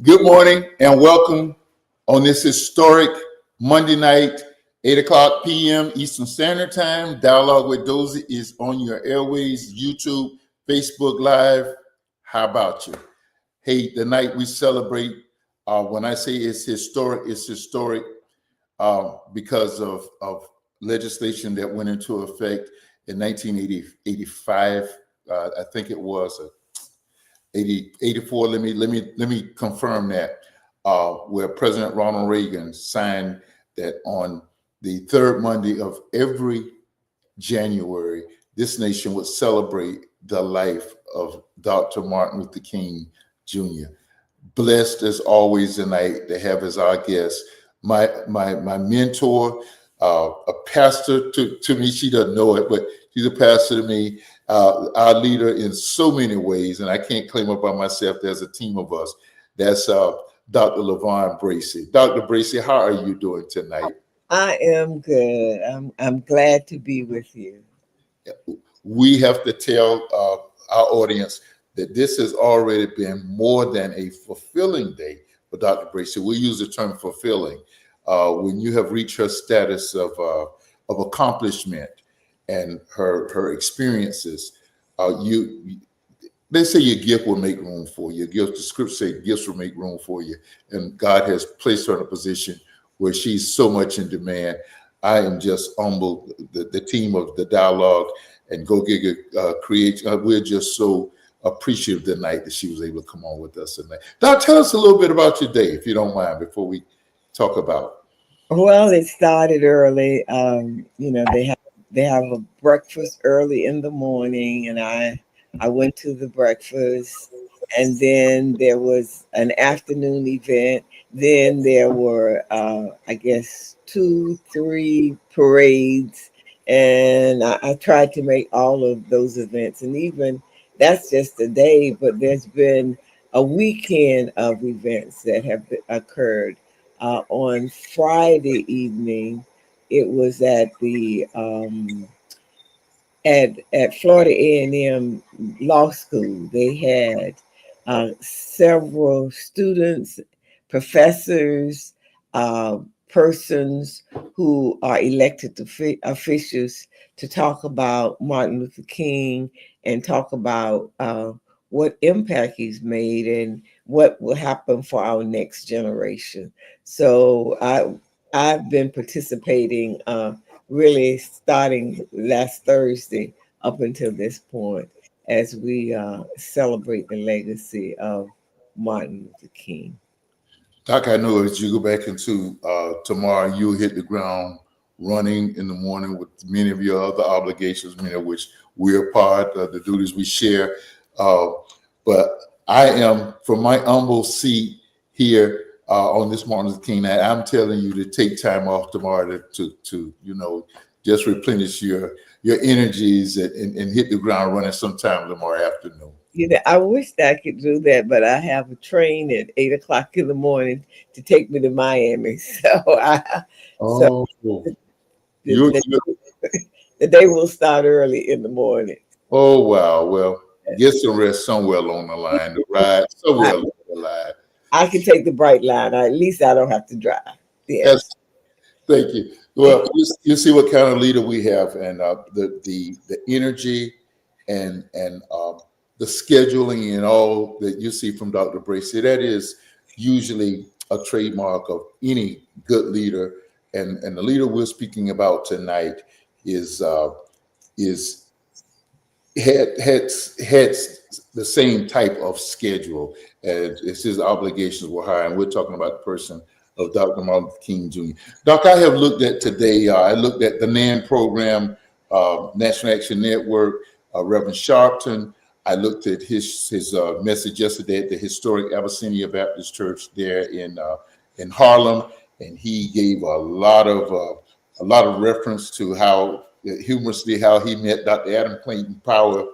Good morning and welcome on this historic Monday night, 8 o'clock p.m. Eastern Standard Time. Dialogue with Dozie is on your airways, YouTube, Facebook Live. How about you? Hey, the night we celebrate, when I say it's historic because of legislation that went into effect in 1985. I think it was 84. Let me confirm that. Where President Ronald Reagan signed that on the third Monday of every January, this nation would celebrate the life of Dr. Martin Luther King Jr. Blessed as always tonight to have as our guest my mentor, a pastor to me. She doesn't know it, but she's a pastor to me. Our leader in so many ways, and I can't claim it by myself. There's a team of us. That's Dr. LaVon Bracy. Dr. Bracy, how are you doing tonight? I am good. I'm glad to be with you. We have to tell our audience that this has already been more than a fulfilling day for Dr. Bracy. We use the term fulfilling when you have reached her status of accomplishment and her experiences. They say your gift will make room for you. The scripture says gifts will make room for you, and God has placed her in a position where she's so much in demand. I am just humbled. The team of the Dialogue and Go Giga Create. We're just so appreciative tonight that she was able to come on with us tonight. Now, tell us a little bit about your day, if you don't mind, before we talk about. Well, it started early. They have a breakfast early in the morning, and I went to the breakfast, and then there was an afternoon event. Then there were, I guess, 2-3 parades, and I tried to make all of those events. And even that's just a day, but there's been a weekend of events that have occurred. On Friday evening, it was at the at Florida A&M Law School. They had several students, professors, persons who are elected officials to talk about Martin Luther King and talk about what impact he's made and what will happen for our next generation. So I've been participating really starting last Thursday up until this point as we celebrate the legacy of Martin Luther King. Doc, I know as you go back into tomorrow, you'll hit the ground running in the morning with many of your other obligations, many of which we're part of, the duties we share. But I am, from my humble seat here on this Martin Luther King night, I'm telling you to take time off tomorrow to just replenish your energies and hit the ground running sometime tomorrow afternoon. I wish I could do that, but I have a train at 8 o'clock in the morning to take me to Miami. So the day will start early in the morning. Oh, wow. Well, get some rest somewhere along the line, the ride somewhere along the line. I can take the bright line. At least I don't have to drive. Yes. Thank you. Well, you see what kind of leader we have, and the energy and the scheduling and all that you see from Dr. Bracy. That is usually a trademark of any good leader, and the leader we're speaking about tonight had the same type of schedule as his obligations were high, and we're talking about the person of Dr. Martin Luther King Jr. Doc, I have looked at today. I looked at the NAN program, National Action Network, Reverend Sharpton. I looked at his message yesterday at the historic Abyssinia Baptist Church there in Harlem, and he gave a lot of reference to how humorously how he met Dr. Adam Clayton Powell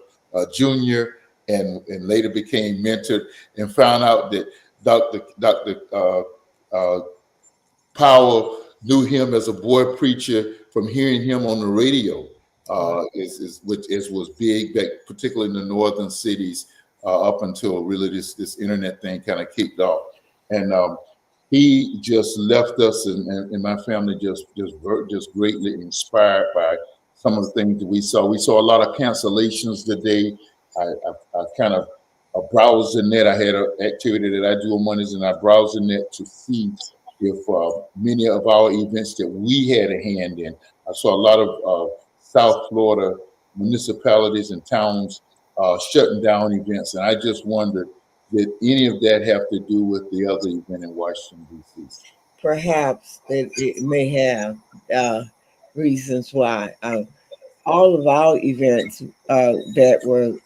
Jr. and later became mentored, and found out that Dr. Powell knew him as a boy preacher from hearing him on the radio. Which was big back, particularly in the northern cities, up until really this internet thing kind of kicked off. And he just left us, and my family just greatly inspired by some of the things that we saw. We saw a lot of cancellations today. I kind of browsed the net. I had an activity that I do on Mondays, and I browsed the net to see if many of our events that we had a hand in. I saw a lot of South Florida municipalities and towns shutting down events, and I just wondered, did any of that have to do with the other event in Washington, D.C.? Perhaps it may have uh, reasons why. All of our events that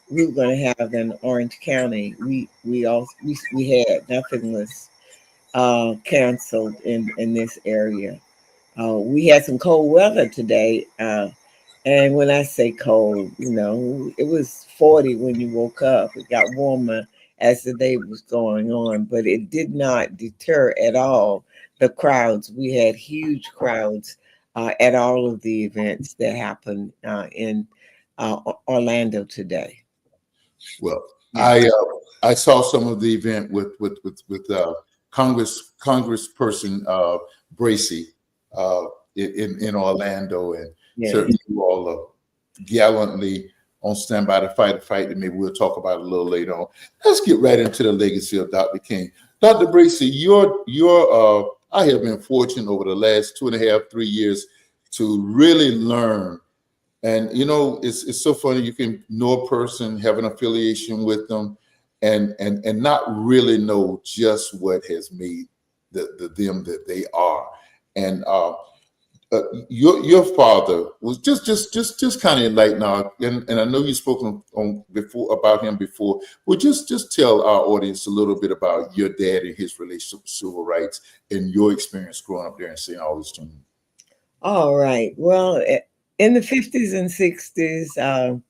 we were going to have in Orange County, we had nothing was canceled in this area. We had some cold weather today, and when I say cold, it was 40 when you woke up. It got warmer as the day was going on, but it did not deter at all the crowds. We had huge crowds at all of the events that happened in Orlando today. Well, Yeah. I saw some of the event with Congressperson Bracy in Orlando, and Yeah. certainly you all gallantly on standby to fight a fight that maybe we'll talk about a little later on. Let's get right into the legacy of Dr. King. Dr. Bracy, I have been fortunate over the last 2.5, 3 years to really learn. And it's so funny. You can know a person, have an affiliation with them, and not really know just what has made the them that they are. And your father was just kind of enlightened. And I know you've spoken on before about him before. Well, just tell our audience a little bit about your dad and his relationship with civil rights and your experience growing up there in St. Augustine. All right. Well, in the 50s and 60s,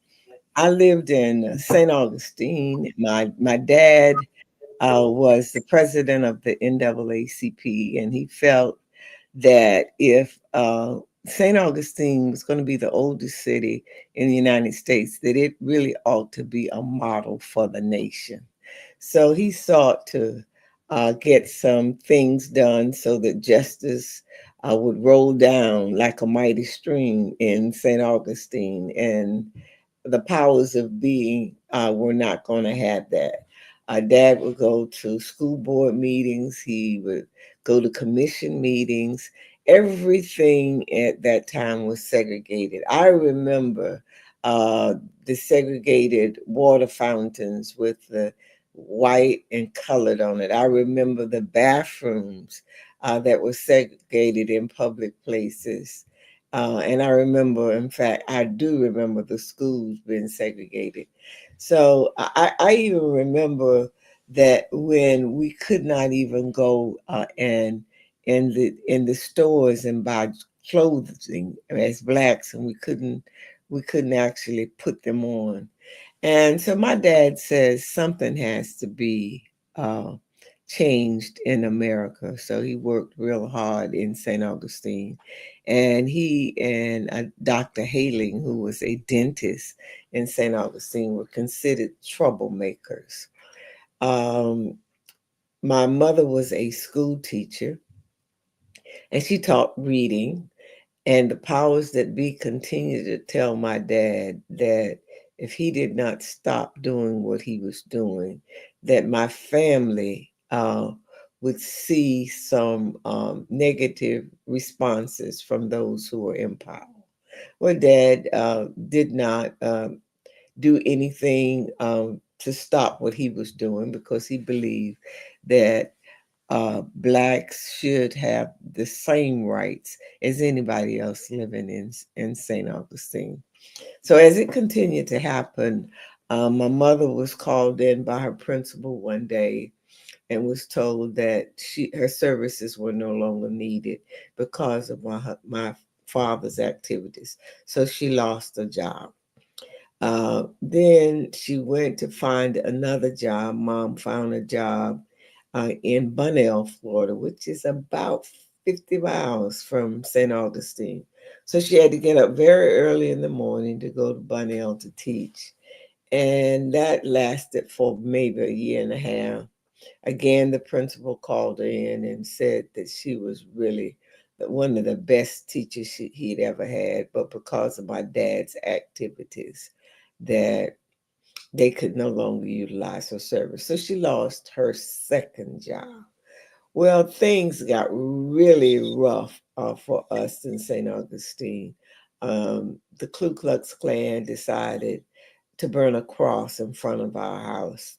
I lived in St. Augustine. My dad was the president of the NAACP, and he felt that if St. Augustine was going to be the oldest city in the United States, that it really ought to be a model for the nation. So he sought to get some things done so that justice would roll down like a mighty stream in St. Augustine, and the powers of being were not going to have that. Dad would go to school board meetings. He would go to commission meetings. Everything at that time was segregated. I remember the segregated water fountains with the white and colored on it. I remember the bathrooms that were segregated in public places. And I remember, in fact, I do remember the schools being segregated. So I even remember that when we could not even go and in the stores and buy clothing as blacks, and we couldn't actually put them on. And so my dad says something has to be uh, changed in America. So he worked real hard in St. Augustine. And he and Dr. Haling, who was a dentist in St. Augustine, were considered troublemakers. Um, my mother was a school teacher, and she taught reading. And the powers that be continued to tell my dad that if he did not stop doing what he was doing, that my family would see some negative responses from those who were in power. Well, Dad did not do anything to stop what he was doing because he believed that blacks should have the same rights as anybody else living in St. Augustine. So as it continued to happen, my mother was called in by her principal one day and was told that her services were no longer needed because of my father's activities. So she lost her job. Then she went to find another job. Mom found a job in Bunnell, Florida, which is about 50 miles from St. Augustine. So she had to get up very early in the morning to go to Bunnell to teach. And that lasted for maybe a year and a half. Again, the principal called her in and said that she was really one of the best teachers he'd ever had, but because of my dad's activities, that they could no longer utilize her service. So she lost her second job. Well, things got really rough for us in St. Augustine. The Ku Klux Klan decided to burn a cross in front of our house.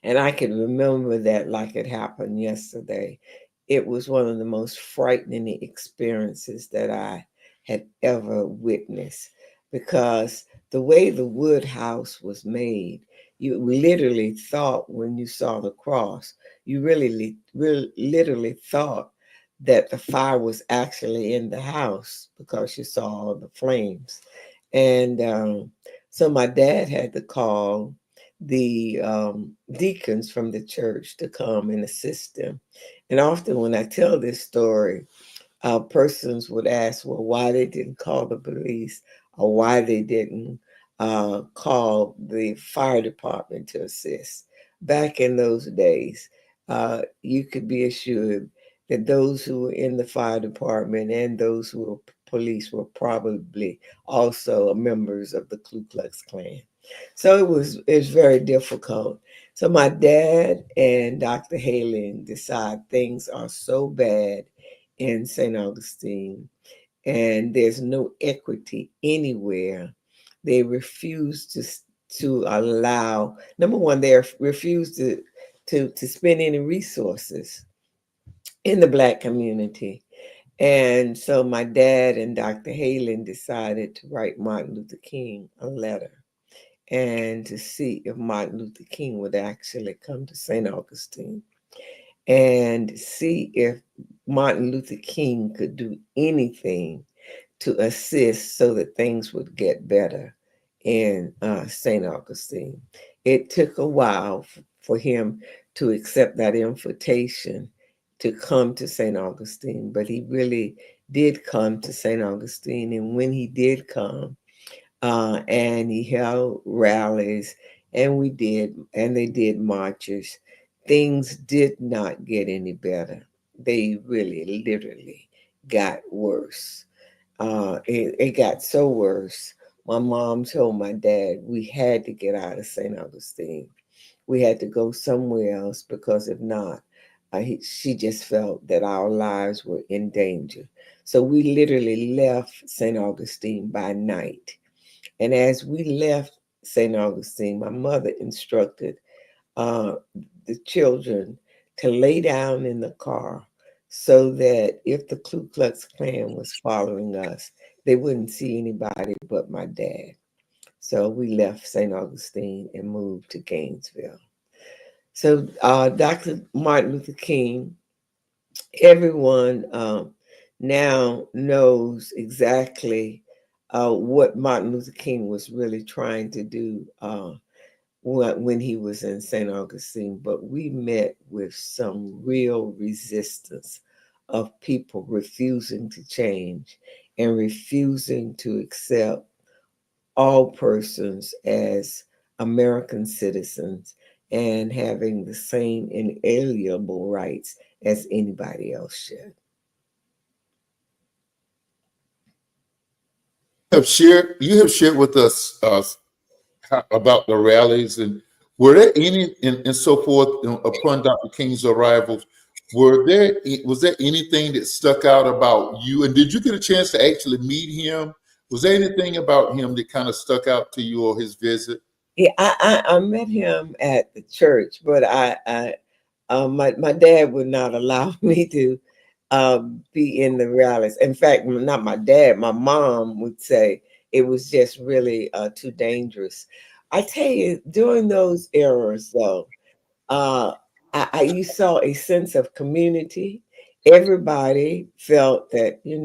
And I can remember that like it happened yesterday. It was one of the most frightening experiences that I had ever witnessed because the way the wood house was made, you literally thought when you saw the cross, you really literally thought that the fire was actually in the house because you saw all the flames. And so my dad had to call the deacons from the church to come and assist them. And often when I tell this story, persons would ask, well, why they didn't call the police or why they didn't call the fire department to assist. Back in those days, you could be assured that those who were in the fire department and those who were police were probably also members of the Ku Klux Klan. So it was very difficult. So my dad and Dr. Halen decide things are so bad in St. Augustine, and there's no equity anywhere. They refuse to allow. Number one, they refuse to spend any resources in the Black community. And so my dad and Dr. Halen decided to write Martin Luther King a letter and to see if Martin Luther King would actually come to St. Augustine and see if Martin Luther King could do anything to assist so that things would get better in St. Augustine. It took a while for him to accept that invitation to come to St. Augustine, but he really did come to St. Augustine. And when he did come, and he held rallies, and they did marches. Things did not get any better. They really, literally got worse. It got so worse. My mom told my dad we had to get out of St. Augustine. We had to go somewhere else because if not, she just felt that our lives were in danger. So we literally left St. Augustine by night. And as we left St. Augustine, my mother instructed uh, the children to lay down in the car so that if the Ku Klux Klan was following us, they wouldn't see anybody but my dad. So we left St. Augustine and moved to Gainesville. So Dr. Martin Luther King, everyone now knows exactly what Martin Luther King was really trying to do when he was in St. Augustine, but we met with some real resistance of people refusing to change and refusing to accept all persons as American citizens and having the same inalienable rights as anybody else should. You have shared with us about the rallies, and were there any and so forth upon Dr. King's arrival? Was there anything that stuck out about you? And did you get a chance to actually meet him? Was there anything about him that kind of stuck out to you or his visit? Yeah, I met him at the church, but my dad would not allow me to be in the rallies. In fact, not my dad, my mom would say it was just really too dangerous. I tell you, during those eras, though, uh, you saw a sense of community. Everybody felt that, you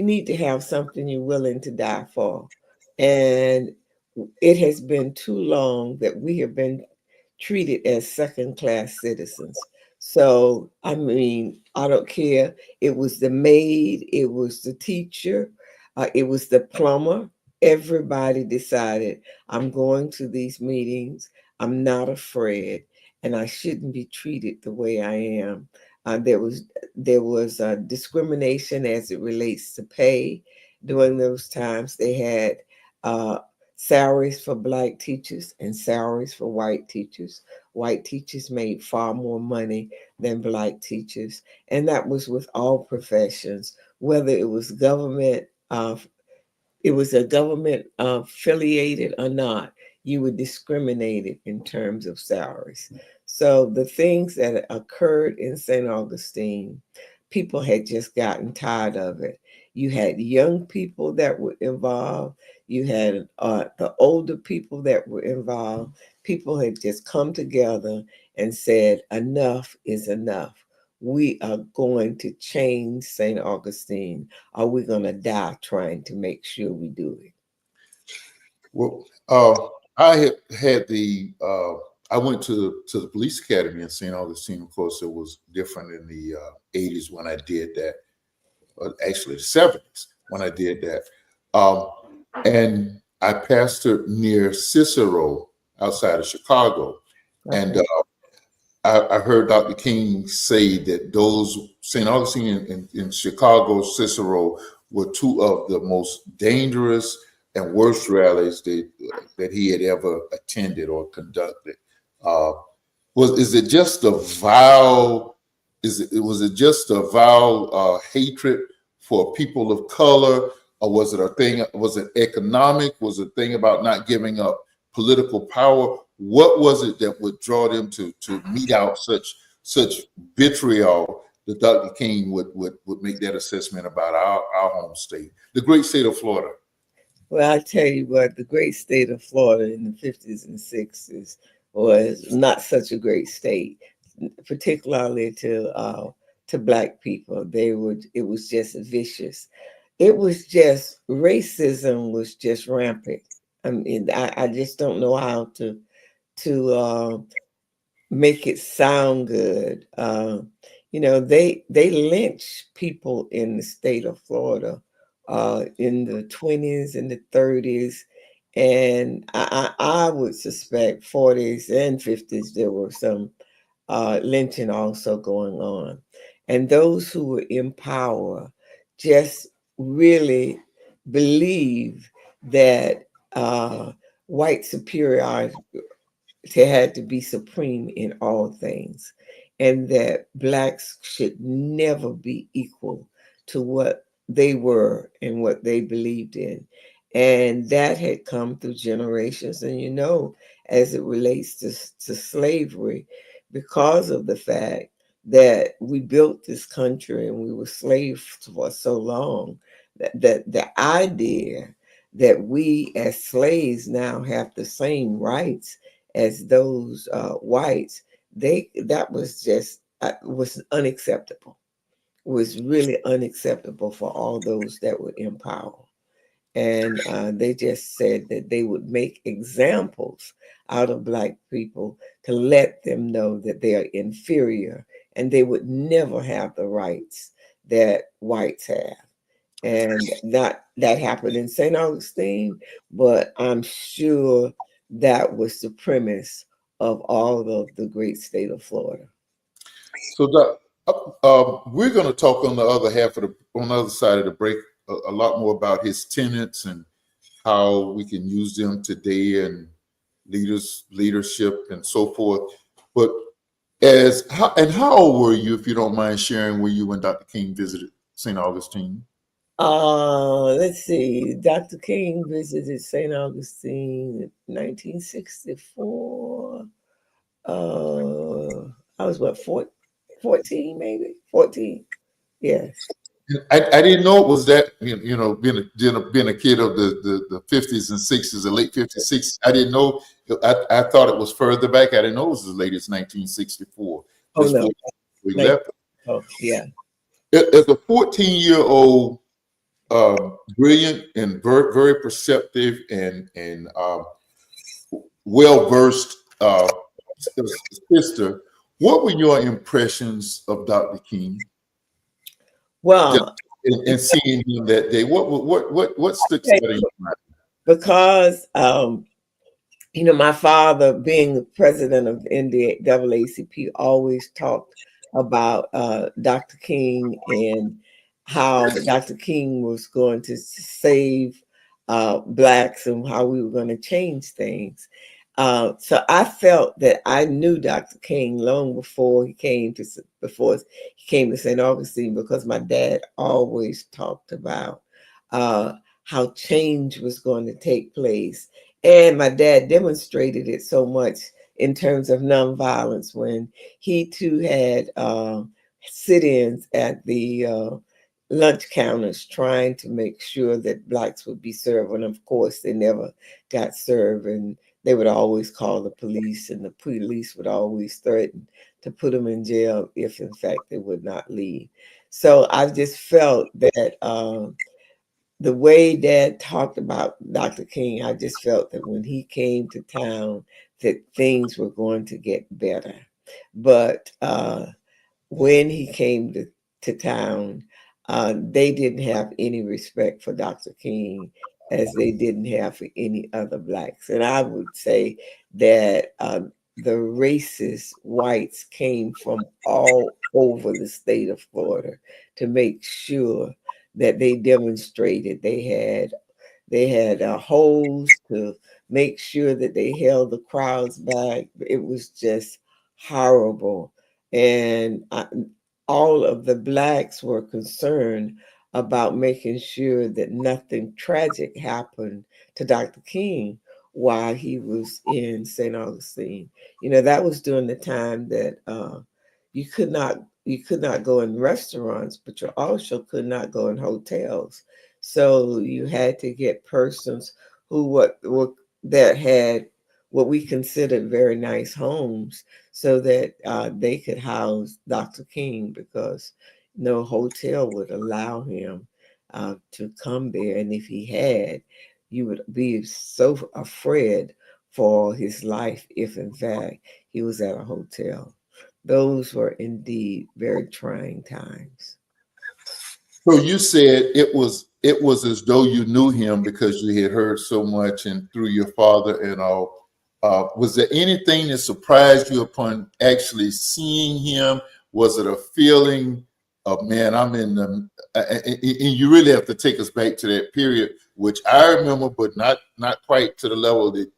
need to have something you're willing to die for. And it has been too long that we have been treated as second class citizens. So, I mean, I don't care. It was the maid, it was the teacher, it was the plumber. Everybody decided, I'm going to these meetings. I'm not afraid. and I shouldn't be treated the way I am. There was discrimination as it relates to pay. During those times, they had uh, salaries for Black teachers and salaries for white teachers. White teachers made far more money than Black teachers, and that was with all professions, whether it was government. It was a government affiliated or not, you were discriminated in terms of salaries. So the things that occurred in St. Augustine, people had just gotten tired of it. You had young people that were involved. You had the older people that were involved. People had just come together and said, enough is enough. We are going to change St. Augustine. Are we going to die trying to make sure we do it? Well, I had the I went to the police academy in St. Augustine. Of course, it was different in the 80s when I did that. Actually, the 70s when I did that. And I pastored near Cicero outside of Chicago. Okay. And I heard Dr. King say that those St. Augustine in Chicago, Cicero, were two of the most dangerous and worst rallies that he had ever attended or conducted. Was it just a vile? Was it just a vile hatred for people of color, or was it a thing? Was it economic? Was it a thing about not giving up political power? What was it that would draw them to mete out such vitriol that Dr. King would make that assessment about our home state, the great state of Florida? Well, I tell you what, the great state of Florida in the 50s and 60s was not such a great state, particularly to Black people. It was just vicious. It was just, racism was just rampant. I mean, I just don't know how to make it sound good. They lynch people in the state of Florida in the 20s and the 30s, and I would suspect 40s and 50s there were some lynching also going on. And those who were in power just really believed that white superiority had to be supreme in all things, and that Blacks should never be equal to what they were and what they believed in. And that had come through generations. And as it relates to slavery, because of the fact that we built this country and we were slaves for so long, that the idea that we as slaves now have the same rights as those whites, that was just was unacceptable. Was really unacceptable for all those that were in power. And they just said that they would make examples out of Black people to let them know that they are inferior and they would never have the rights that whites have. And that happened in St. Augustine, but I'm sure that was the premise of all of the great state of Florida. So we're going to talk on the other side of the break a lot more about his tenets and how we can use them today and leadership and so forth. But how old were you, if you don't mind sharing, were you when Dr. King visited St. Augustine? Let's see. Dr. King visited St. Augustine in 1964. I was 14, maybe 14. Yes. I didn't know it was that, being a kid of the 50s and 60s, the late 50s, 60s. I didn't know. I thought it was further back. I didn't know it was as late as 1964. Oh, no. We left. Oh, yeah. As a 14-year-old, brilliant and very, very perceptive and well-versed sister, what were your impressions of Dr. King? Well, and seeing him that day, what sticks out in your mind? Because you know, my father, being the president of the NAACP, always talked about Dr. King and how Dr. King was going to save Blacks and how we were going to change things. So I felt that I knew Dr. King long before he came to St. Augustine, because my dad always talked about how change was going to take place. And my dad demonstrated it so much in terms of nonviolence when he too had sit-ins at the lunch counters trying to make sure that Blacks would be served. And of course, they never got served. And they would always call the police, and the police would always threaten to put them in jail if, in fact, they would not leave. So I just felt that the way Dad talked about Dr. King, I just felt that when he came to town, that things were going to get better. But when he came to town, they didn't have any respect for Dr. King as they didn't have for any other Blacks. And I would say that the racist whites came from all over the state of Florida to make sure that they demonstrated they had holes to make sure that they held the crowds back. It was just horrible. And all of the Blacks were concerned about making sure that nothing tragic happened to Dr. King while he was in St. Augustine. You know, that was during the time that you could not go in restaurants, but you also could not go in hotels. So you had to get persons who that had what we considered very nice homes, so that they could house Dr. King, because no hotel would allow him to come there. And if he had, you would be so afraid for his life if, in fact, he was at a hotel. Those were indeed very trying times. So you said it was as though you knew him because you had heard so much and through your father and all. Was there anything that surprised you upon actually seeing him? Was it a feeling of, man, I'm in the, and you really have to take us back to that period, which I remember, but not quite to the level that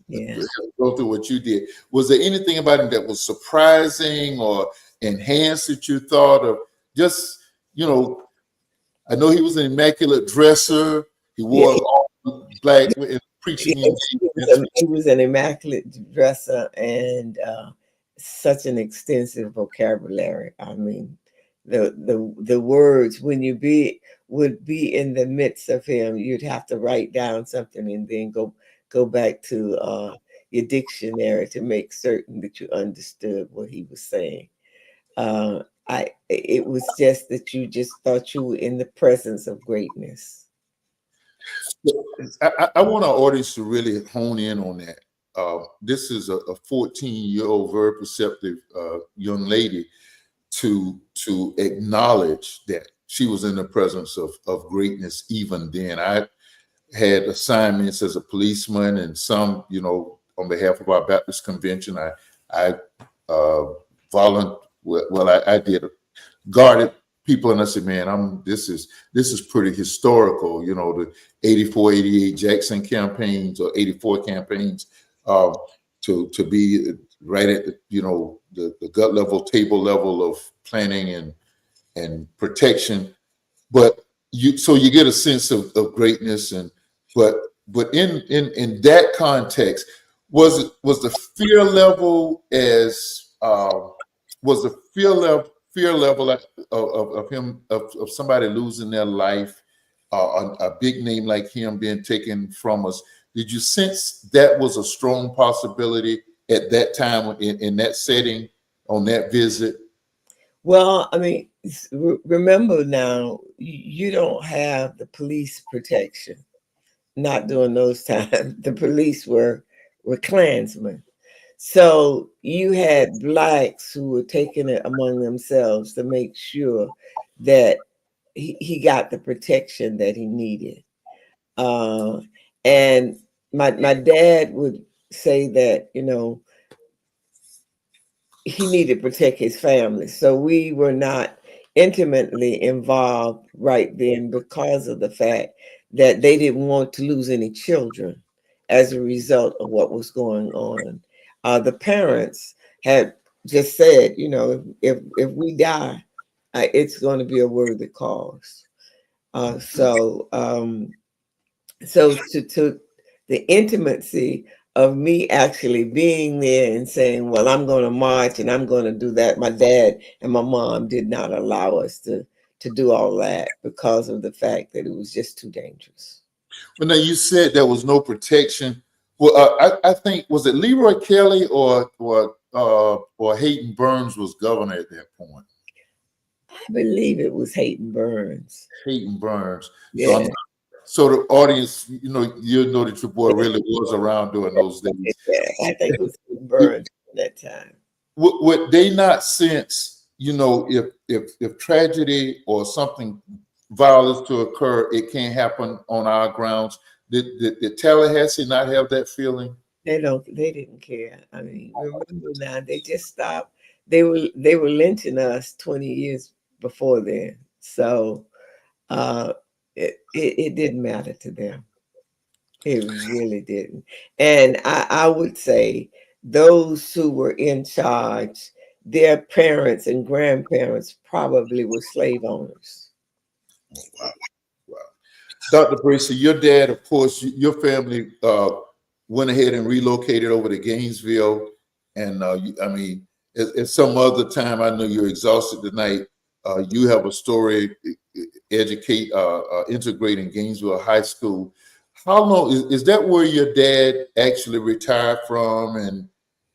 Yeah. go through what you did. Was there anything about him that was surprising or enhanced that you thought of? Just, you know, I know he was an immaculate dresser. He Yeah, wore all black in preaching yes, engagements. he was an immaculate dresser, and such an extensive vocabulary. I mean, the words, when you would be in the midst of him, you'd have to write down something and then go back to your dictionary to make certain that you understood what he was saying. It was just that you just thought you were in the presence of greatness. I want our audience to really hone in on that. This is a 14-year-old, very perceptive young lady to acknowledge that she was in the presence of greatness even then. I had assignments as a policeman and some, on behalf of our Baptist convention. I volunteered. Well, I did guarded people, and I said, man, this is pretty historical. The 84, 88 Jackson campaigns or 84 campaigns, to be right at the gut level, table level of planning and protection. But you get a sense of greatness, but in that context, was the fear level as was the fear level of him, of somebody losing their life, a big name like him being taken from us? Did you sense that was a strong possibility at that time in that setting on that visit? Well, I mean, remember now, you don't have the police protection. Not during those times. The police were Klansmen. So you had Blacks who were taking it among themselves to make sure that he got the protection that he needed. And my dad would say that, he needed to protect his family. So we were not intimately involved right then because of the fact that they didn't want to lose any children as a result of what was going on. The parents had just said, if we die, it's going to be a worthy cause. So to the intimacy of me actually being there and saying, well, I'm going to march and I'm going to do that. My dad and my mom did not allow us to do all that because of the fact that it was just too dangerous. Well, now you said there was no protection. Well, I think, was it Leroy Kelly or Hayden Burns was governor at that point? I believe it was Hayden Burns. Hayden Burns. Yeah. So the audience, you'll know that your boy really was around during those days. Yeah, I think it was Hayden Burns at that time. Would they not sense, if tragedy or something violence to occur, it can't happen on our grounds? Did Tallahassee not have that feeling? They didn't care. I mean, remember now, they just stopped. They were lynching us 20 years before then. So it didn't matter to them. It really didn't. And I would say those who were in charge, their parents and grandparents probably were slave owners. Wow. Wow. Dr. Bracy, your dad, of course, your family went ahead and relocated over to Gainesville. And at some other time, I know you're exhausted tonight. You have a story, integrating Gainesville High School. How long is that where your dad actually retired from? And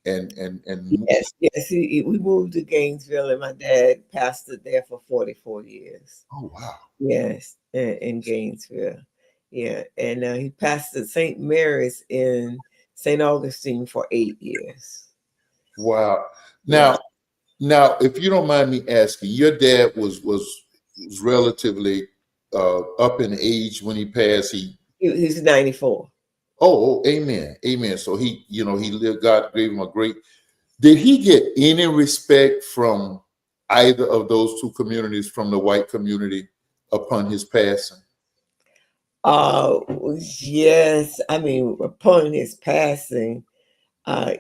Yes. We moved to Gainesville, and my dad pastored there for 44 years. Oh wow! Yes, in Gainesville. Yeah, and he pastored St. Mary's in St. Augustine for 8 years. Wow. Now, if you don't mind me asking, your dad was relatively up in age when he passed. He's 94. Oh, amen, amen. So he lived. God gave him a great. Did he get any respect from either of those two communities, from the white community, upon his passing? Yes. I mean, upon his passing,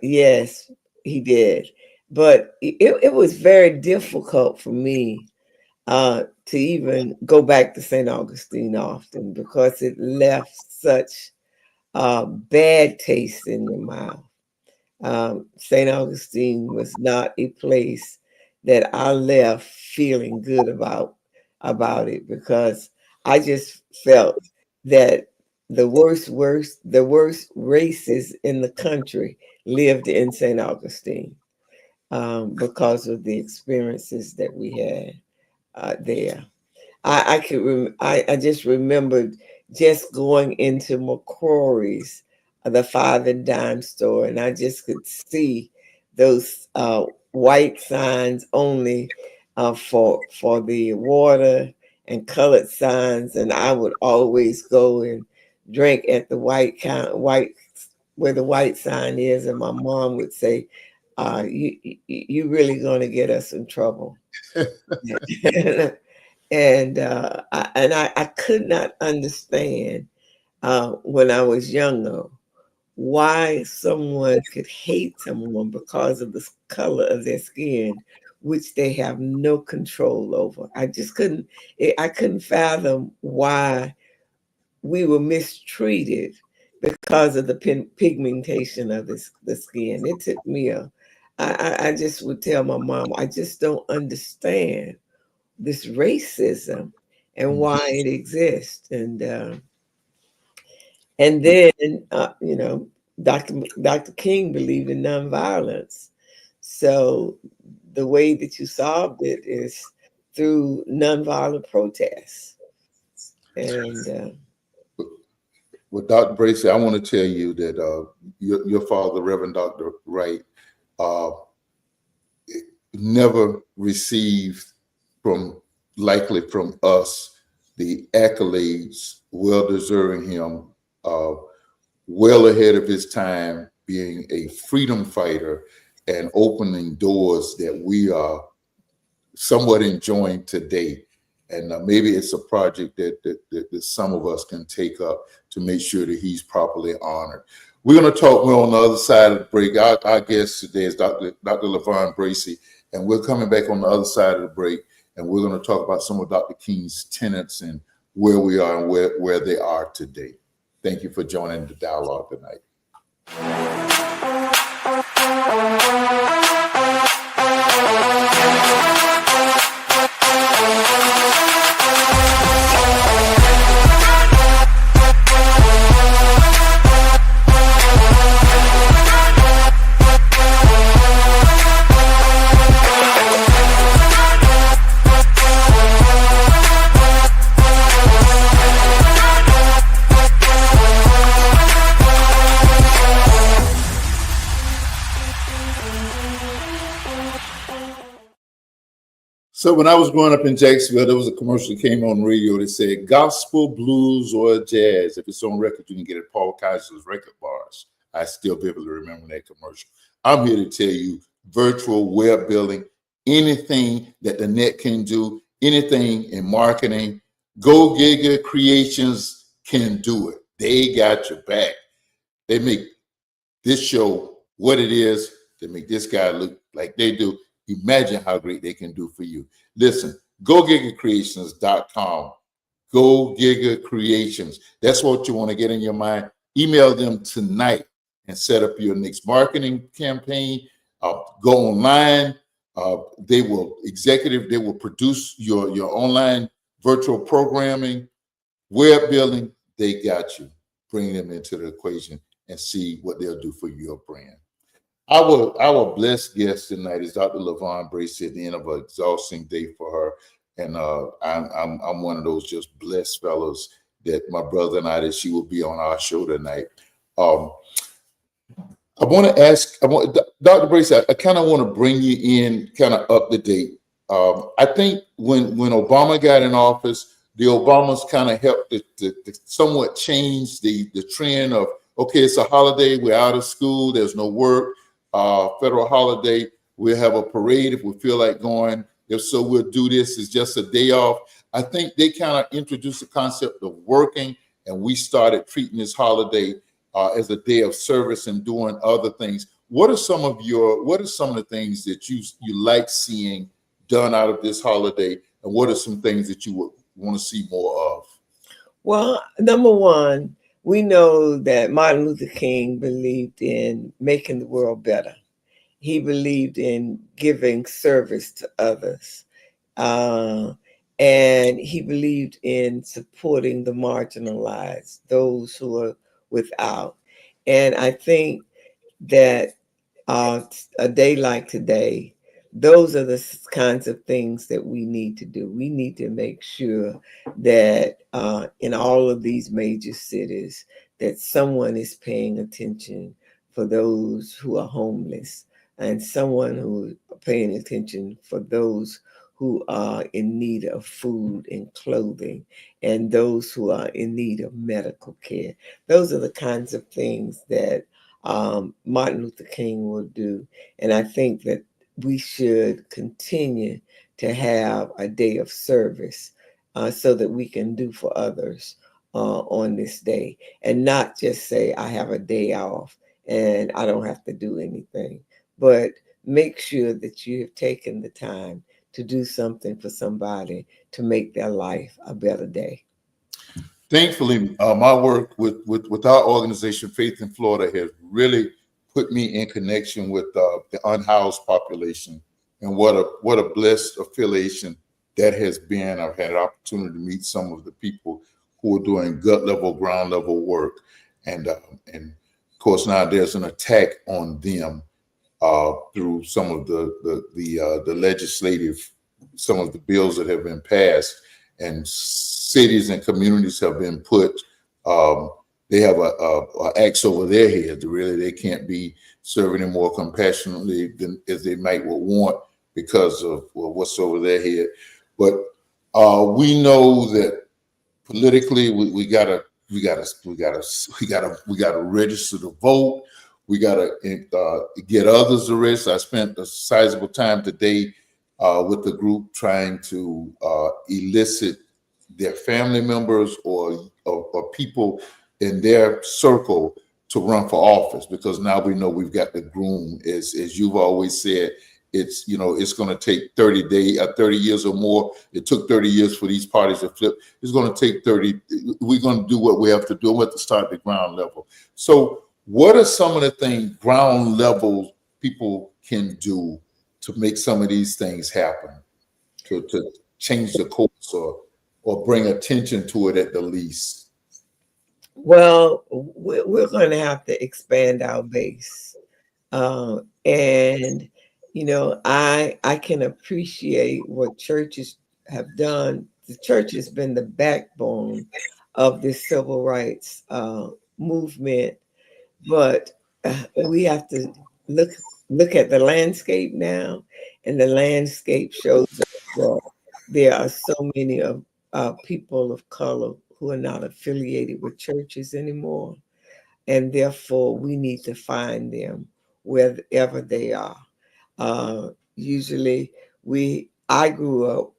yes, he did. But it was very difficult for me to even go back to St. Augustine often because it left such bad taste in the mouth. St. Augustine was not a place that I left feeling good about it because I just felt that the worst races in the country lived in St. Augustine because of the experiences that we had there. I just remembered just going into McCrory's, the five and dime store, and I just could see those white signs only for the water and colored signs, and I would always go and drink at the white where the white sign is, and my mom would say, "You really going to get us in trouble." And I could not understand when I was younger why someone could hate someone because of the color of their skin, which they have no control over. I just I couldn't fathom why we were mistreated because of the pigmentation of the skin. It took me I just would tell my mom, I just don't understand this racism and why it exists. And then Dr. King believed in nonviolence. So the way that you solved it is through nonviolent protests. And Well, Dr. Bracy, I want to tell you that your father, Reverend Dr. Wright, never received likely from us the accolades well deserving him, well ahead of his time. being a freedom fighter and opening doors that we are somewhat enjoying today. And maybe it's a project that some of us can take up to make sure that he's properly honored. We're going to talk more on the other side of the break. Our guest today is Dr. LaVon Bracy, and we're coming back on the other side of the break, and we're going to talk about some of Dr. King's tenets and where we are and where they are today. Thank you for joining the dialogue tonight. So when I was growing up in Jacksonville, there was a commercial that came on the radio that said, gospel, blues, or jazz. If it's on record, you can get it at Paul Kaiser's record bars. I still vividly remember that commercial. I'm here to tell you, virtual web building, anything that the net can do, anything in marketing, Go Giga Creations can do it. They got your back. They make this show what it is. They make this guy look like they do. Imagine how great they can do for you. Listen, GoGigaCreations.com. Go Giga Creations. That's what you want to get in your mind. Email them tonight and set up your next marketing campaign. Go online. They will produce your online virtual programming, web building. They got you. Bring them into the equation and see what they'll do for your brand. Our blessed guest tonight is Dr. LaVon Bracy at the end of an exhausting day for her. And I'm one of those just blessed fellows that my brother and I, that she will be on our show tonight. I want to ask, Dr. Bracy, I kind of want to bring you in kind of up to date. I think when Obama got in office, the Obamas kind of helped to somewhat change the trend of, okay, it's a holiday, we're out of school, there's no work. Federal holiday, we'll have a parade if we feel like going. If so, we'll do this. It's just a day off. I think they kind of introduced the concept of working, and we started treating this holiday as a day of service and doing other things. What are some of the things that you like seeing done out of this holiday, and what are some things that you would want to see more of? Well, number one, we know that Martin Luther King believed in making the world better. He believed in giving service to others. And he believed in supporting the marginalized, those who are without. And I think that a day like today, those are the kinds of things that we need to do. We need to make sure that in all of these major cities, that someone is paying attention for those who are homeless, and someone who is paying attention for those who are in need of food and clothing, and those who are in need of medical care. Those are the kinds of things that Martin Luther King will do. And I think that we should continue to have a day of service so that we can do for others on this day, and not just say, I have a day off and I don't have to do anything, but make sure that you have taken the time to do something for somebody to make their life a better day. Thankfully, my work with our organization, Faith in Florida, has really put me in connection with the unhoused population, and what a blessed affiliation that has been. I've had an opportunity to meet some of the people who are doing gut level, ground level work, and of course now there's an attack on them through some of the legislative, some of the bills that have been passed, and cities and communities have been put. They have a axe over their heads. Really, they can't be serving them more compassionately than as they might want because of what's over their head. But we know that politically, we gotta register to vote. We got to get others arrested. I spent a sizable time today with the group trying to elicit their family members or people in their circle to run for office, because now we know we've got the groom. As you've always said, it's it's going to take 30 years or more. It took 30 years for these parties to flip. It's going to take 30. We're going to do what we have to do. We have to start at the ground level. So what are some of the things ground level people can do to make some of these things happen, to change the course or bring attention to it at the least? Well, we're going to have to expand our base. And I can appreciate what churches have done. The church has been the backbone of this civil rights movement, but we have to look at the landscape now, and the landscape shows us that there are so many of people of color who are not affiliated with churches anymore, and therefore we need to find them wherever they are. Usually, I grew up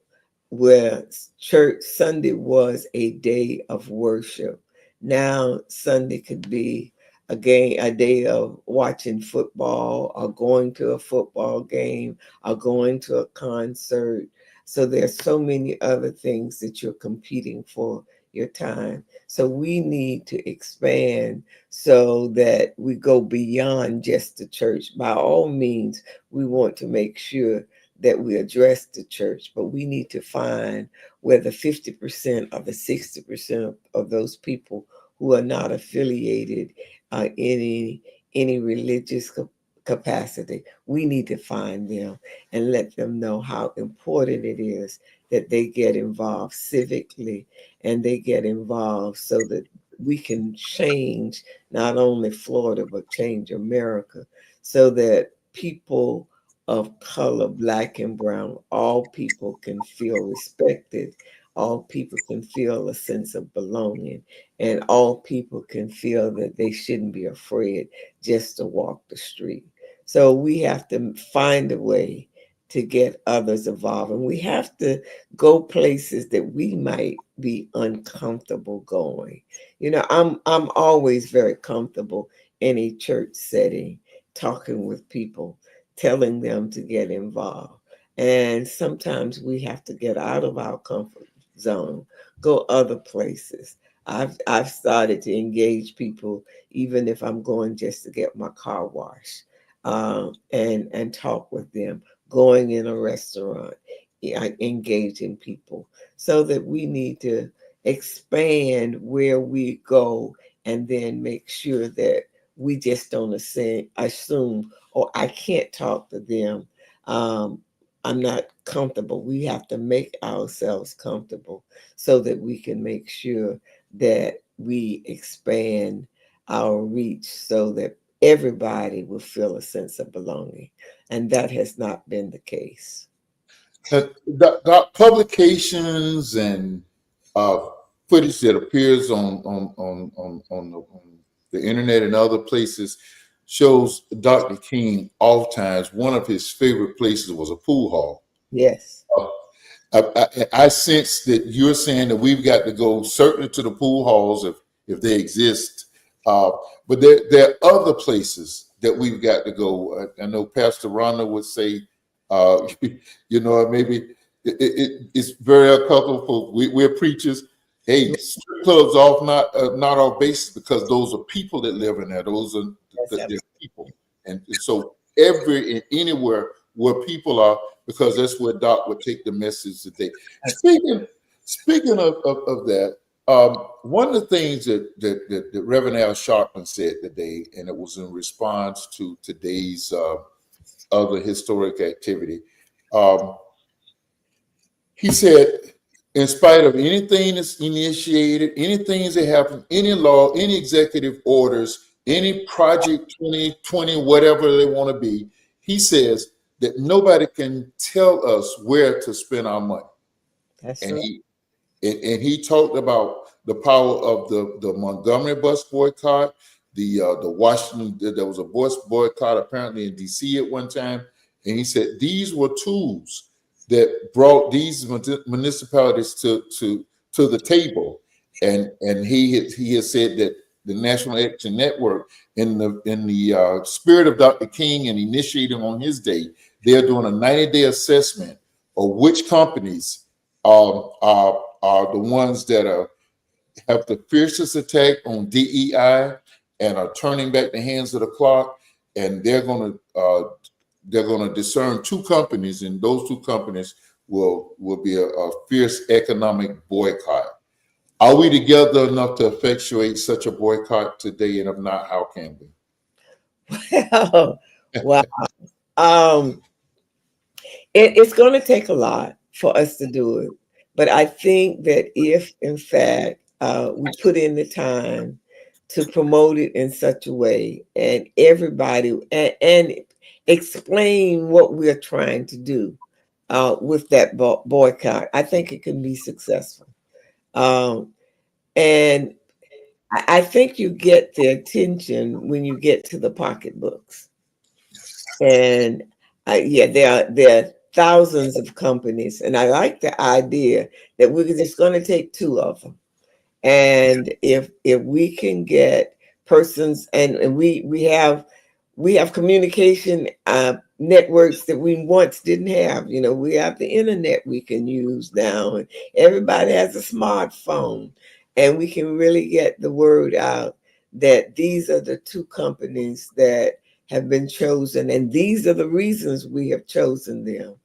where church Sunday was a day of worship. Now Sunday could be a day of watching football or going to a football game or going to a concert. So there's so many other things that you're competing for your time. So we need to expand so that we go beyond just the church. By all means, we want to make sure that we address the church, but we need to find where the 50% or the 60% of those people who are not affiliated in any religious capacity. We need to find them and let them know how important it is that they get involved civically, and they get involved so that we can change not only Florida, but change America, so that people of color, black and brown, all people can feel respected, all people can feel a sense of belonging, and all people can feel that they shouldn't be afraid just to walk the street. So we have to find a way to get others involved, and we have to go places that we might be uncomfortable going. I'm always very comfortable in a church setting, talking with people, telling them to get involved. And sometimes we have to get out of our comfort zone, go other places. I've started to engage people, even if I'm going just to get my car washed, and talk with them, going in a restaurant, engaging people, so that we need to expand where we go, and then make sure that we just don't assume, or I can't talk to them. I'm not comfortable. We have to make ourselves comfortable so that we can make sure that we expand our reach so that everybody will feel a sense of belonging. And that has not been the case. The publications and footage that appears on the internet and other places shows Dr. King oftentimes one of his favorite places was a pool hall. Yes. I sense that you're saying that we've got to go certainly to the pool halls if they exist, but there are other places that we've got to go. I know Pastor Rhonda would say, maybe it's very uncomfortable. We're preachers. Hey, strip clubs off not our base, because those are people that live in there. Those are they're people, and so anywhere where people are, because that's where Doc would take the message today. Speaking of that, one of the things that Reverend Al Sharpton said today, and it was in response to today's other historic activity. He said, in spite of anything that's initiated, anything that happen, any law, any executive orders, any Project 2020, whatever they want to be, he says that nobody can tell us where to spend our money. That's and right. he talked about the power of the Montgomery bus boycott. the Washington. There was a boycott apparently in D.C. at one time, and he said these were tools that brought these municipalities to the table, and he has said that the National Action Network, in the spirit of Dr. King and initiating on his day, they're doing a 90-day assessment of which companies are the ones that have the fiercest attack on DEI and are turning back the hands of the clock, and they're going to discern two companies, and those two companies will be a fierce economic boycott. Are we together enough to effectuate such a boycott today? And if not, how can we? Wow. It's going to take a lot for us to do it. But I think that if, in fact, we put in the time to promote it in such a way, and everybody, and explain what we're trying to do with that boycott, I think it can be successful. And I think you get the attention when you get to the pocketbooks. And yeah, there are thousands of companies, and I like the idea that we're just going to take two of them. And if we can get persons, and we have communication networks that we once didn't have. You know, we have the internet we can use now, and everybody has a smartphone, and we can really get the word out that these are the two companies that have been chosen, and these are the reasons we have chosen them,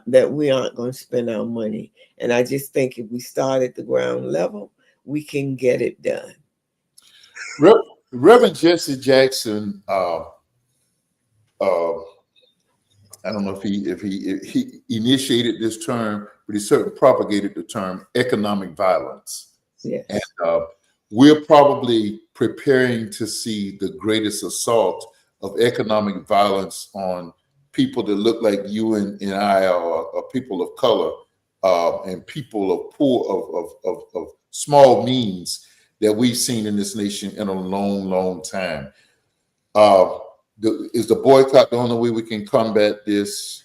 that we aren't going to spend our money. And I just think if we start at the ground level, we can get it done. Reverend Jesse Jackson, I don't know if he initiated this term, but he certainly propagated the term economic violence. Yes. And we're probably preparing to see the greatest assault of economic violence on people that look like you and I, are people of color, and people of poor, of small means that we've seen in this nation in a long, long time. Is the boycott the only way we can combat this?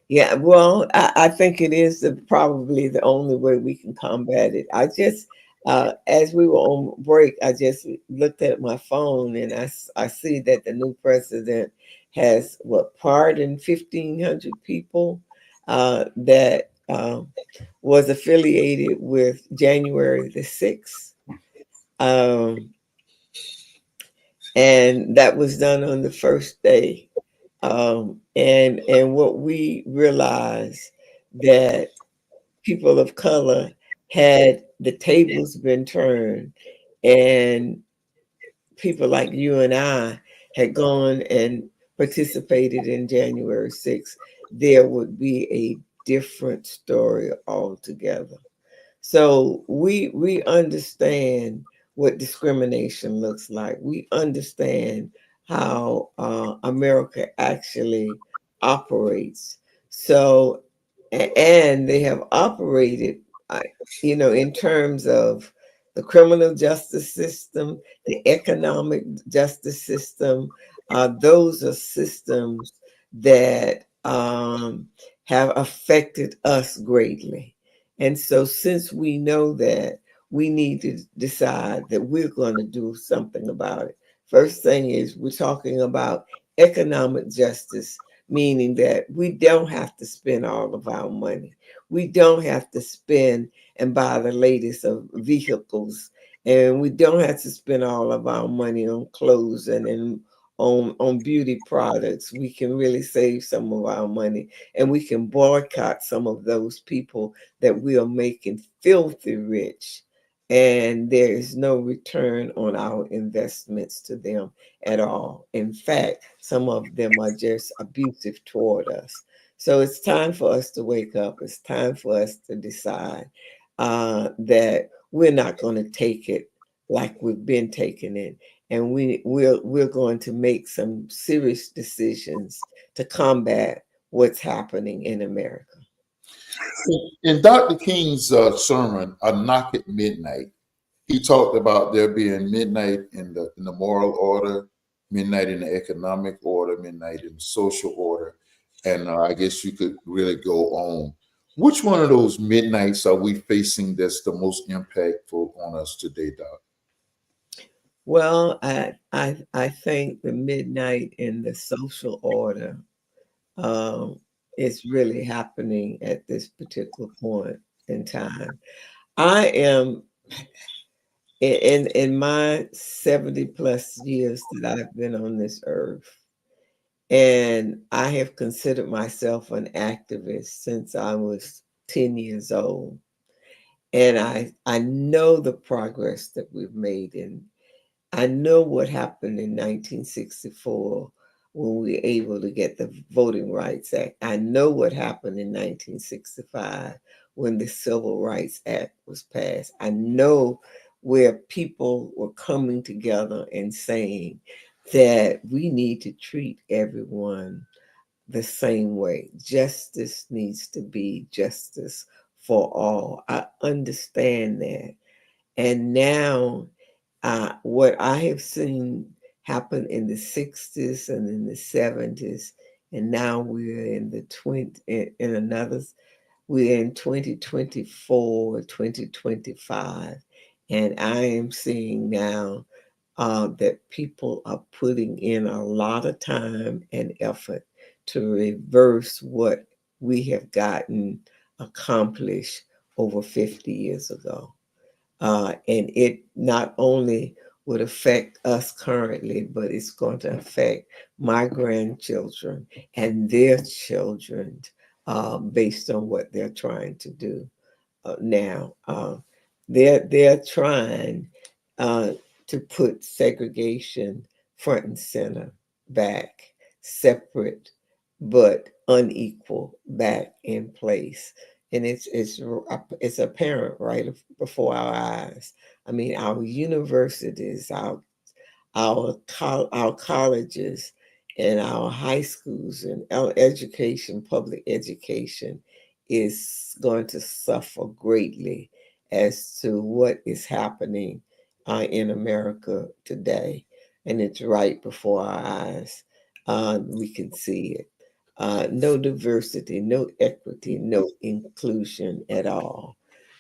Yeah, well, I think it is probably the only way we can combat it. I just, as we were on break, I just looked at my phone, and I see that the new president has pardoned 1,500 people that was affiliated with January the 6th. And that was done on the first day. And what we realized, that people of color had the tables been turned, and people like you and I had gone and participated in January 6th, there would be a different story altogether. So we understand what discrimination looks like. We understand how America actually operates. So, and they have operated, in terms of the criminal justice system, the economic justice system. Those are systems that have affected us greatly. And so, since we know that, we need to decide that we're going to do something about it. First thing is, we're talking about economic justice, meaning that we don't have to spend all of our money. We don't have to spend and buy the latest of vehicles, and we don't have to spend all of our money on clothes and on beauty products. We can really save some of our money, and we can boycott some of those people that we are making filthy rich, and there is no return on our investments to them at all. In fact, some of them are just abusive toward us. So it's time for us to wake up. It's time for us to decide that we're not going to take it like we've been taking it, and we're going to make some serious decisions to combat what's happening in America. In Dr. King's sermon, A Knock at Midnight, he talked about there being midnight in the moral order, midnight in the economic order, midnight in the social order, and I guess you could really go on. Which one of those midnights are we facing that's the most impactful on us today, Doc? Well, I think the midnight in the social order um, is really happening at this particular point in time. I am in my 70 plus years that I've been on this earth, and I have considered myself an activist since I was 10 years old. And I know the progress that we've made, and I know what happened in 1964 when we were able to get the Voting Rights Act. I know what happened in 1965 when the Civil Rights Act was passed. I know where people were coming together and saying that we need to treat everyone the same way. Justice needs to be justice for all. I understand that. And now, what I have seen happen in the 60s and in the 70s, and now we're in the 20, in another, we're in 2024, 2025, and I am seeing now that people are putting in a lot of time and effort to reverse what we have gotten accomplished over 50 years ago. And it not only would affect us currently, but it's going to affect my grandchildren and their children based on what they're trying to do now. They're trying uh, to put segregation front and center, back, separate but unequal, back in place, and it's apparent right before our eyes. I mean, our universities, our colleges, and our high schools and our education, public education, is going to suffer greatly as to what is happening in America today. And it's right before our eyes. We can see it. No diversity, no equity, no inclusion at all.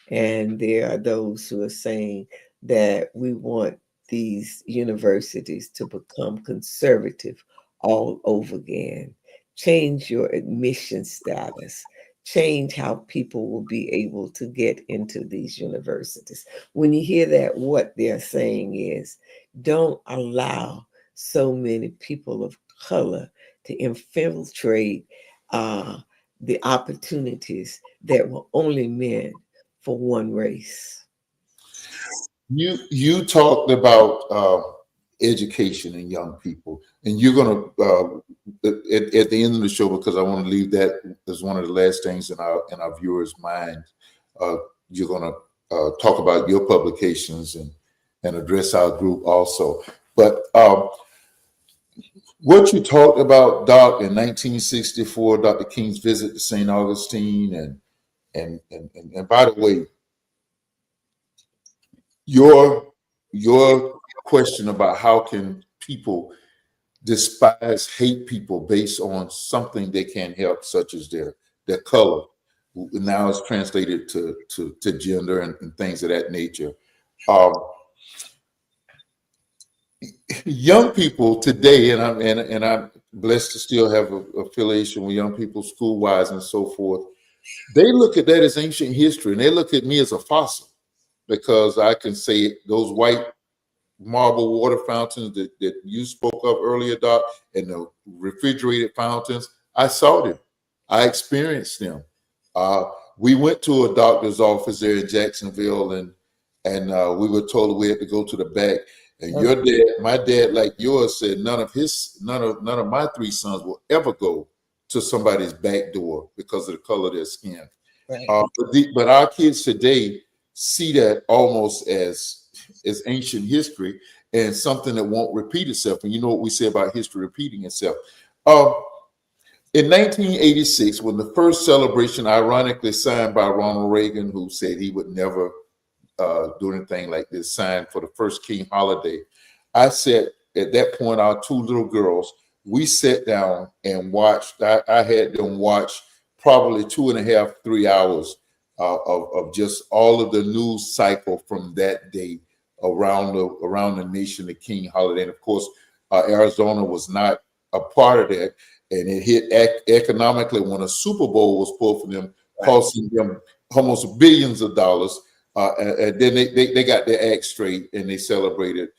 And there are those who are saying that we want these universities to become conservative all over again. Change your admission status. Change how people will be able to get into these universities. When you hear that, what they're saying is don't allow so many people of color to infiltrate uh, the opportunities that were only meant for one race. You talked about education and young people, and you're gonna at the end of the show, because I want to leave that as one of the last things in our viewers' mind. Uh, you're gonna talk about your publications and address our group also. But what you talked about, Doc, in 1964, Dr. King's visit to St. Augustine, and by the way, your your question about how can people despise, hate people based on something they can't help, such as their color. Now it's translated to gender and things of that nature. Um, young people today, and I'm blessed to still have a affiliation with young people, school wise and so forth. They look at that as ancient history, and they look at me as a fossil because I can say those white marble water fountains that you spoke of earlier, Doc, and the refrigerated fountains. I saw them. I experienced them. Uh, we went to a doctor's office there in Jacksonville, and we were told we had to go to the back. And your dad, my dad, like yours, said none of my three sons will ever go to somebody's back door because of the color of their skin. Right. But our kids today see that almost as ancient history and something that won't repeat itself. And you know what we say about history repeating itself. Um, in 1986, when the first celebration, ironically signed by Ronald Reagan, who said he would never do anything like this, signed for the first King holiday. I said at that point, our two little girls, we sat down and watched. I had them watch probably 2.5, 3 hours of just all of the news cycle from that day around the nation, the King holiday. And of course, Arizona was not a part of that, and it hit economically when a Super Bowl was pulled for them, costing them almost billions of dollars. And then they got their act straight and they celebrated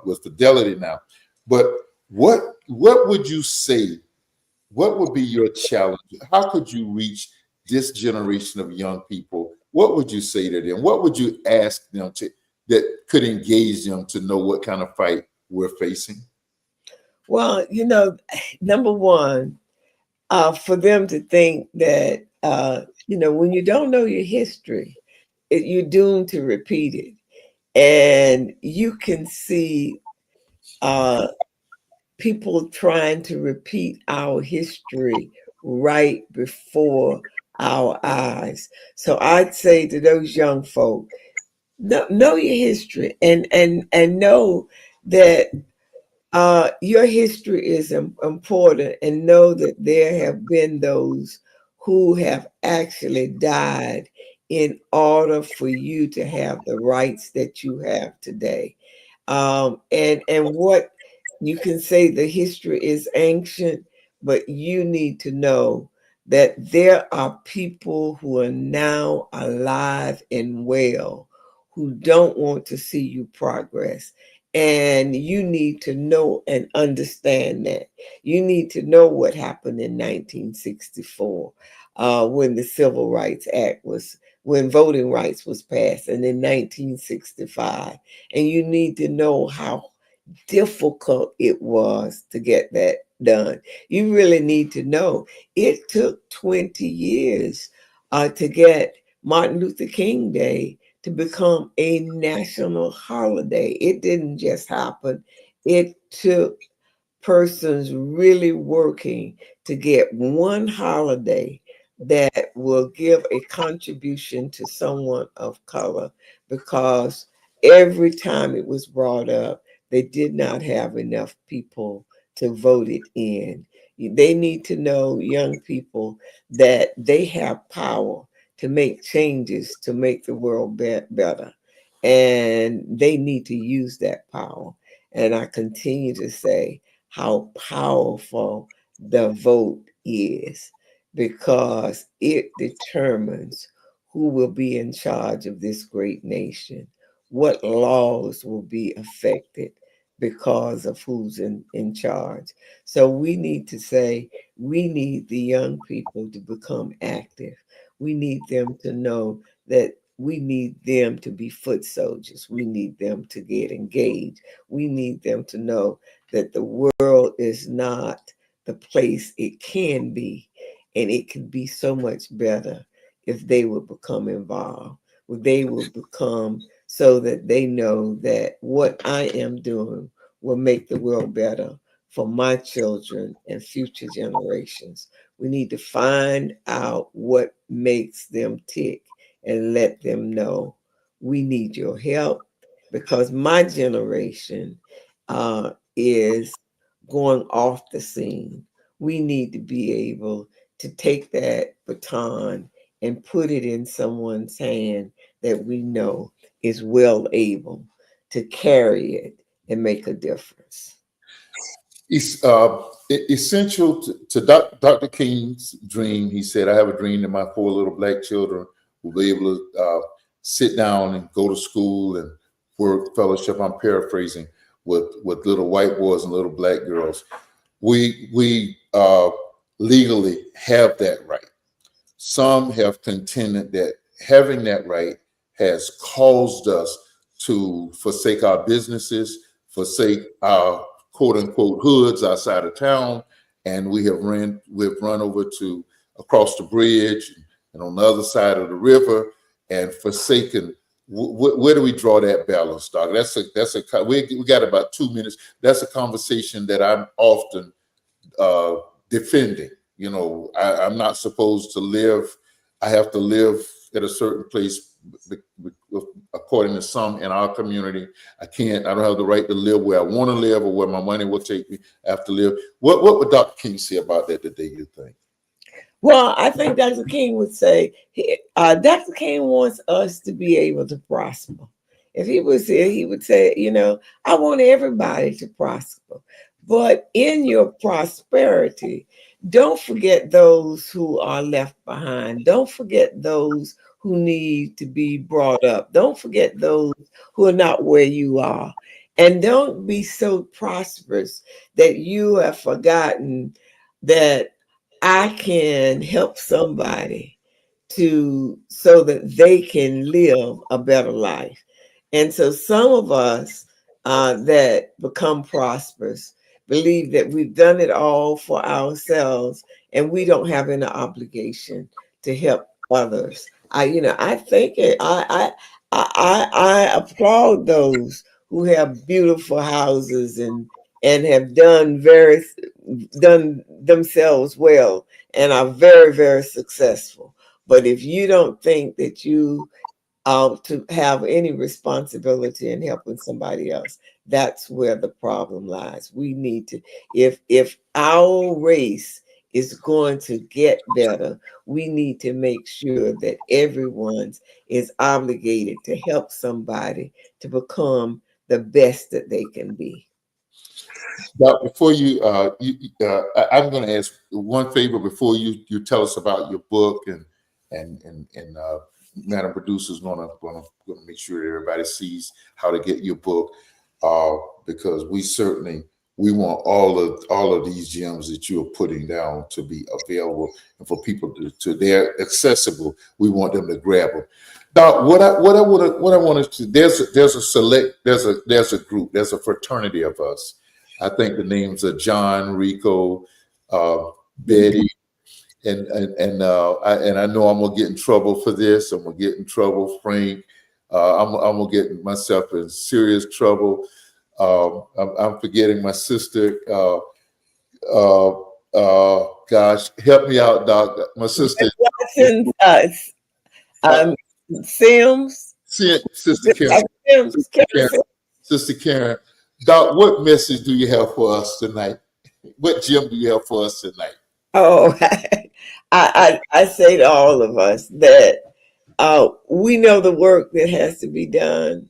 with fidelity now. But what would you say? What would be your challenge? How could you reach this generation of young people? What would you say to them? What would you ask them to that could engage them to know what kind of fight we're facing? Well, number one, for them to think that, when you don't know your history, you're doomed to repeat it. And you can see people trying to repeat our history right before our eyes. So I'd say to those young folk, know your history and know that your history is important, and know that there have been those who have actually died in order for you to have the rights that you have today. And what you can say, the history is ancient, but you need to know that there are people who are now alive and well who don't want to see you progress. And you need to know and understand that. You need to know what happened in 1964 when the Civil Rights Act when voting rights was passed, and in 1965. And you need to know how difficult it was to get that done. You really need to know it took 20 years to get Martin Luther King Day to become a national holiday. It didn't just happen. It took persons really working to get one holiday that will give a contribution to someone of color, because every time it was brought up, they did not have enough people to vote it in. They need to know, young people, that they have power to make changes to make the world better. And they need to use that power. And I continue to say how powerful the vote is, because it determines who will be in charge of this great nation, what laws will be affected because of who's in charge. So we need to say, we need the young people to become active. We need them to know that we need them to be foot soldiers. We need them to get engaged. We need them to know that the world is not the place it can be, and it can be so much better if they would become involved. They will become, so that they know that what I am doing will make the world better for my children and future generations. We need to find out what makes them tick and let them know we need your help, because my generation is going off the scene. We need to be able to take that baton and put it in someone's hand that we know is well able to carry it and make a difference. It's essential to Dr. King's dream. He said, I have a dream that my 4 little black children will be able to sit down and go to school and work fellowship. I'm paraphrasing, with little white boys and little black girls. We legally have that right. Some have contended that having that right has caused us to forsake our businesses, forsake our quote unquote hoods outside of town, and we've run over to across the bridge and on the other side of the river and forsaken. Where do we draw that balance, Doc? We got about 2 minutes. That's a conversation that I'm often defending. I'm not supposed to live. I have to live at a certain place according to some in our community, I don't have the right to live where I want to live or where my money will take me. I have to live. What would Dr. King say about that today, you think? Well, I think Dr. King would say, Dr. King wants us to be able to prosper. If he was here, he would say, I want everybody to prosper. But in your prosperity, don't forget those who are left behind. Don't forget those who need to be brought up. Don't forget those who are not where you are. And don't be so prosperous that you have forgotten that I can help somebody so that they can live a better life. And so some of us that become prosperous believe that we've done it all for ourselves and we don't have any obligation to help others. I think I applaud those who have beautiful houses and have done themselves well and are very, very successful. But if you don't think that you to have any responsibility in helping somebody else, that's where the problem lies. We need to, if our race is going to get better, we need to make sure that everyone is obligated to help somebody to become the best that they can be. Now, before I'm going to ask one favor before you tell us about your book and Madam Producer is going to make sure that everybody sees how to get your book, because we want all of these gems that you are putting down to be available and for people they're accessible. We want them to grab them. Now, what I wanted to there's a group, there's a fraternity of us. I think the names are John, Rico, Betty, and I know I'm gonna get in trouble for this. I'm gonna get in trouble, Frank. I'm gonna get myself in serious trouble. I'm forgetting my sister. Gosh, help me out, Doc. My sister. Sims. Sister Karen. Sister Karen. Doc, what message do you have for us tonight? What gem do you have for us tonight? Oh, I say to all of us that we know the work that has to be done.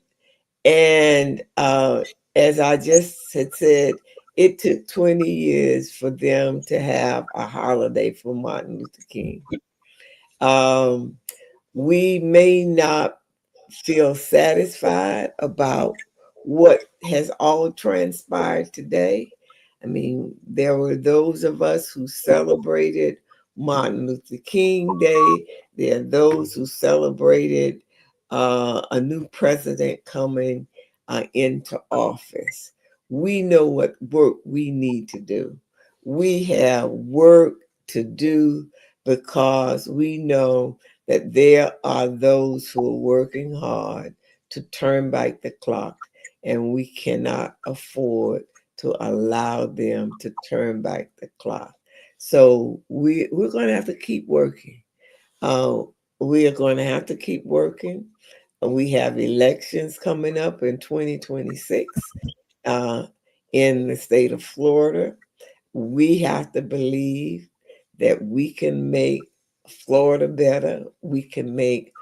And as I just had said, it took 20 years for them to have a holiday for Martin Luther King. We may not feel satisfied about what has all transpired today. I mean, there were those of us who celebrated Martin Luther King Day. There are those who celebrated a new president coming into office. We know what work we need to do. We have work to do because we know that there are those who are working hard to turn back the clock, and we cannot afford to allow them to turn back the clock. So we're going to have to keep working. We are going to have to keep working. We have elections coming up in 2026 in the state of Florida. We have to believe that we can make Florida better. We can make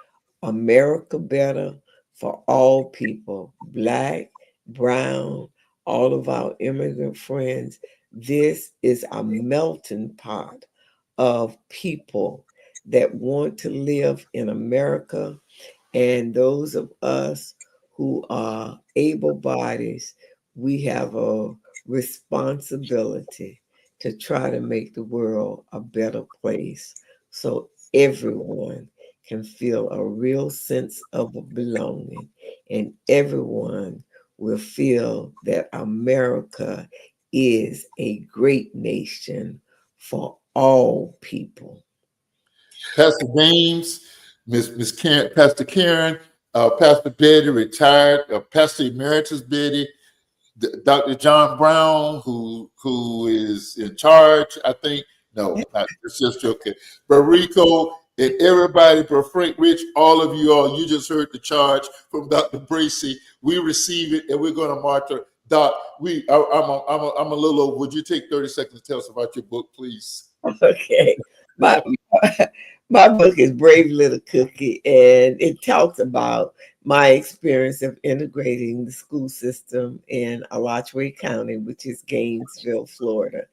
America better for all people, Black, brown, all of our immigrant friends. This is a melting pot of people that want to live in America. And those of us who are able bodies, we have a responsibility to try to make the world a better place so everyone can feel a real sense of belonging and everyone will feel that America is a great nation for all people. Pastor James, Miss Karen, Pastor Karen, Pastor Betty, retired, Pastor Emeritus Betty, Dr. John Brown, who is in charge, I think. No, it's just joking. But Rico And everybody, but Frank Rich, all of you all, you just heard the charge from Dr. Bracy. We receive it, and we're going to monitor. Doc, I'm a little over. Would you take 30 seconds to tell us about your book, please? Okay. My my book is Brave Little Cookie, and it talks about my experience of integrating the school system in Alachua County, which is Gainesville, Florida.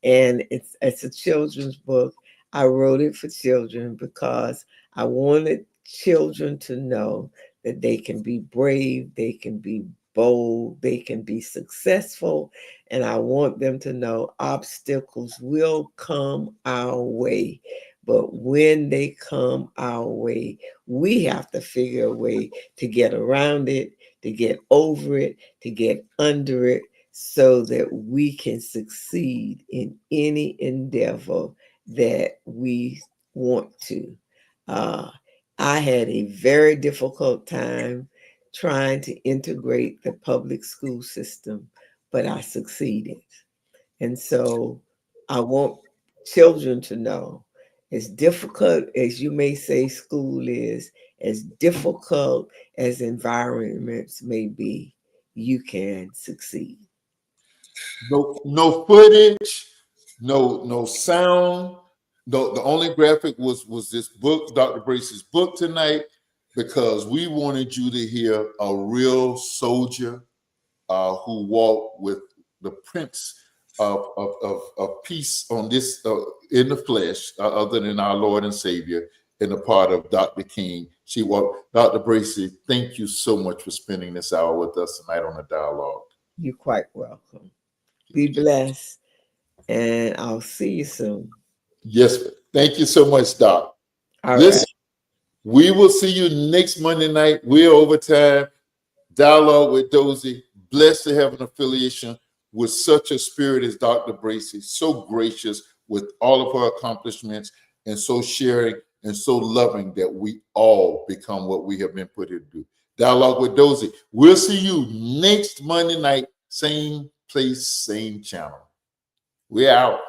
And it's a children's book. I wrote it for children because I wanted children to know that they can be brave, they can be bold, they can be successful, and I want them to know obstacles will come our way. But when they come our way, we have to figure a way to get around it, to get over it, to get under it, so that we can succeed in any endeavor that we want to. Uh, I had a very difficult time trying to integrate the public school system, but I succeeded. And so I want children to know, as difficult as you may say school is, as difficult as environments may be, you can succeed. No footage, no sound. No, the only graphic was this book, Dr. Bracy's book tonight, because we wanted you to hear a real soldier who walked with the Prince of Peace on this in the flesh, other than our Lord and Savior, in the part of Dr. King. She walked. Dr. Bracy, thank you so much for spending this hour with us tonight on the dialogue. You're quite welcome. Be blessed, and I'll see you soon. Yes, thank you so much, Doc. All Listen, right. we will see you next Monday night. We're overtime. Dialogue with Dozie. Blessed to have an affiliation with such a spirit as Dr. Bracy. So gracious with all of her accomplishments, and so sharing and so loving that we all become what we have been put here to do. Dialogue with Dozie. We'll see you next Monday night. Same place, same channel. We're out.